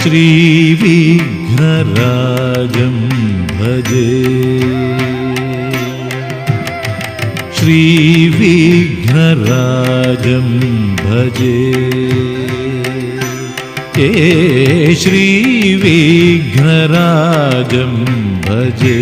श्रीविघ्नराजं भजे श्रीविघ्नराजं भजे श्रीविघ्नराजं भजे।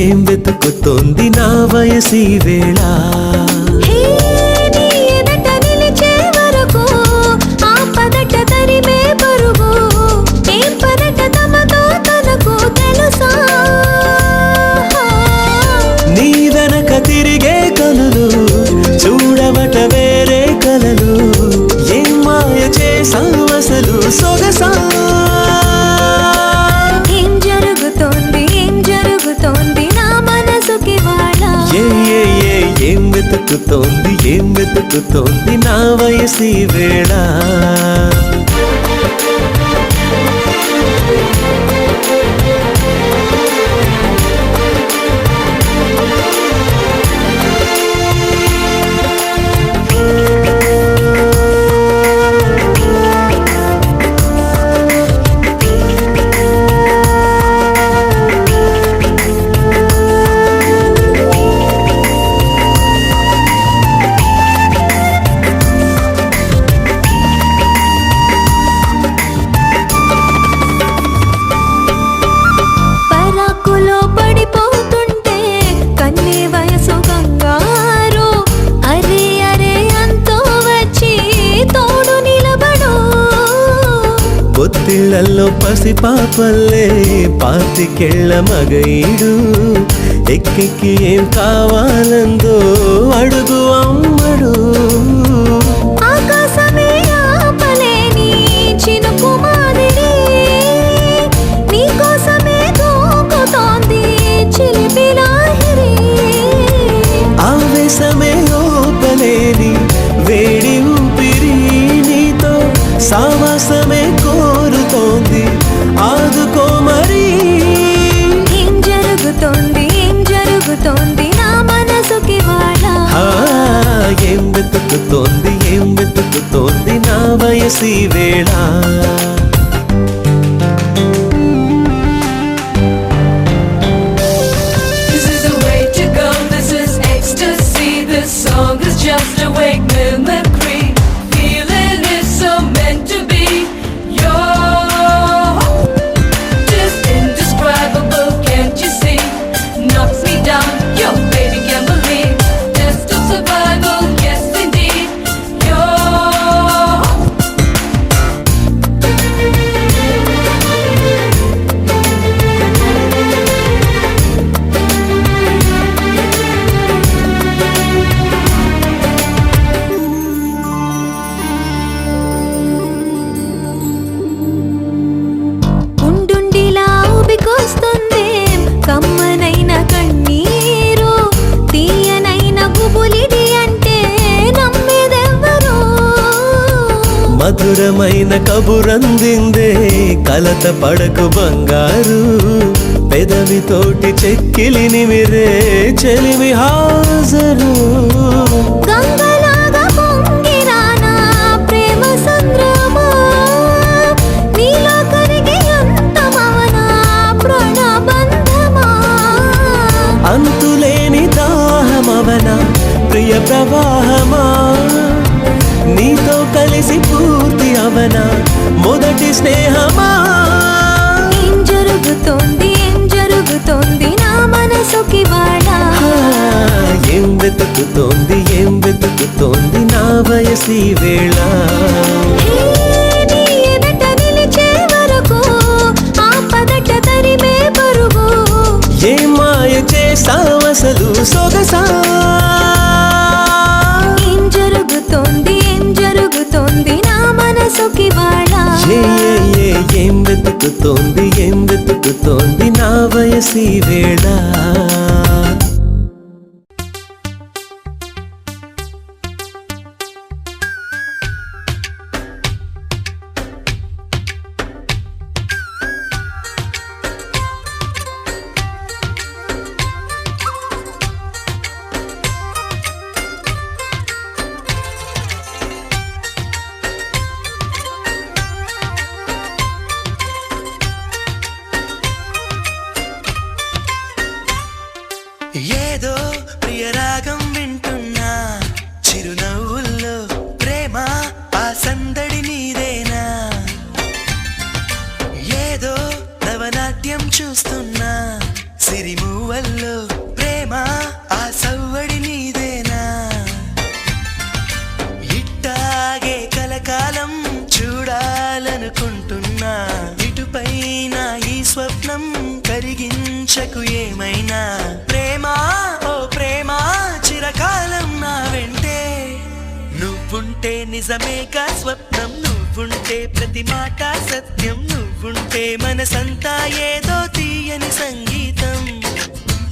ఏం వెతుకుతోంది నా వయసి వేళ నీ వెనక తిరిగే కనులు చూడవట వేరే కలలు ఏం మాయ చేసావు అసలు సొగసా ఏం వెతుకుతోంది నా వయసి వేళ కళ్ళల్లో పసిపాపల్లే పాతికెళ్ళ మగైడు ఎక్కెక్కి ఏం కావాలందో అడుగు అమ్మడు. ఆకాశమే ఆపలేని చినుకు మాదిరి నీకోసమే దూకుతోంది చిలిపి లాహిరి. ఆవేశమే ఓపలేని వేడి ఊపిరి నీతో సావాసమే కోరుతోంది ఆదుకో మరి. ఏం జరుగుతోంది నా మనసుకి వాళ్ళ. ఏం వెతుకుతోంది నా వయసి వేళ. This is the way to go, this is ecstasy. This song is just a wake mimicry. Feeling is so meant to be. You're just indescribable, can't you see? Knocks me down, your baby can't believe. Test of survival, yes indeed. You're ఉండుండిలా ఊబికొస్తుంది కమ్మనైన కన్నీరు తీయనైన గుబులిడి అంటే నమ్మేదెవ్వరు. మధురమైన కబురందిందే కలత పడకు బంగారు పెదవితోటి చెక్కిలి నిమిరే చెలిమి హాజరు. గంగలాగా పొంగిరానా ప్రేమ సంద్రమా నీలో కరిగి అంతమవనా ప్రణబంధమా. అంతులేని దాహమవన ప్రియ ప్రవాహమా నీతో కలిసి పూర్తి అవన మొదటి స్నేహమా. ఏం జరుగుతోంది నా మనసుకి వాళ్ళ. ఏం వెతుకుతోంది నా వయసి వేళ. నీ ఎదట నిలిచే వరకు ఆపదట తరిమే పరుగు. ఏం మాయ చేసావసలు సొగసా. ఏం జరుగుతోంది నా మనసుకి వాళ్ళ. ఏం వెతుకుతోంది నా వయసి వేళ. ఏదో ప్రియరాగం వింటున్నా చిరునవ్వుల్లో ప్రేమ ఆ సందడి నీదేనా. ఏదో నవనాట్యం చూస్తున్నా సిరిమూవల్లో ప్రేమ ఆ సవ్వడి నీదేనా. ఇట్టాగే కలకాలం చూడాలనుకుంటున్నా ఇటుపైన ఈ స్వప్నం కరిగించకు ఏమైనా. ప్రేమ ఓ ప్రేమ చిరకాలం నా వెంటే నువ్వుంటే నిజమేగా స్వప్నం. నువ్వుంటే ప్రతి మాట సత్యం. నువ్వుంటే మనసంతా ఏదో తీయని సంగీతం.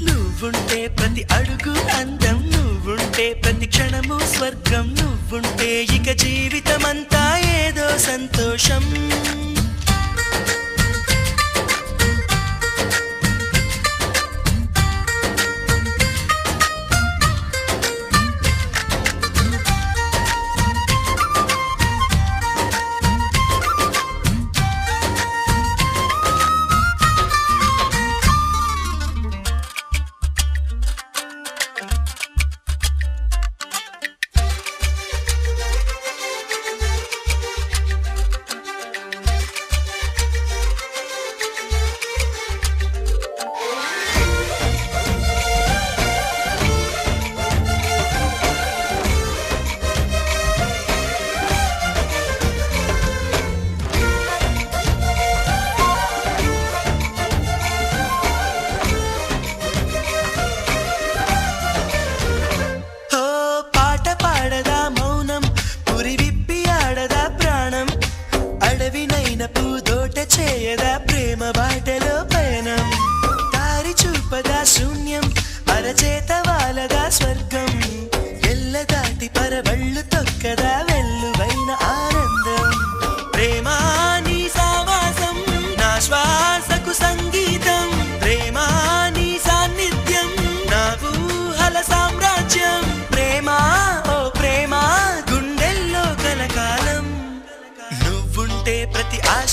నువ్వుంటే ప్రతి అడుగు అందం. నువ్వుంటే ప్రతి క్షణము స్వర్గం. నువ్వుంటే ఇక జీవితమంతా ఏదో సంతోషం.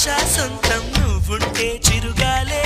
ఆశ సొంతం నువ్వుంటే చిరుగాలే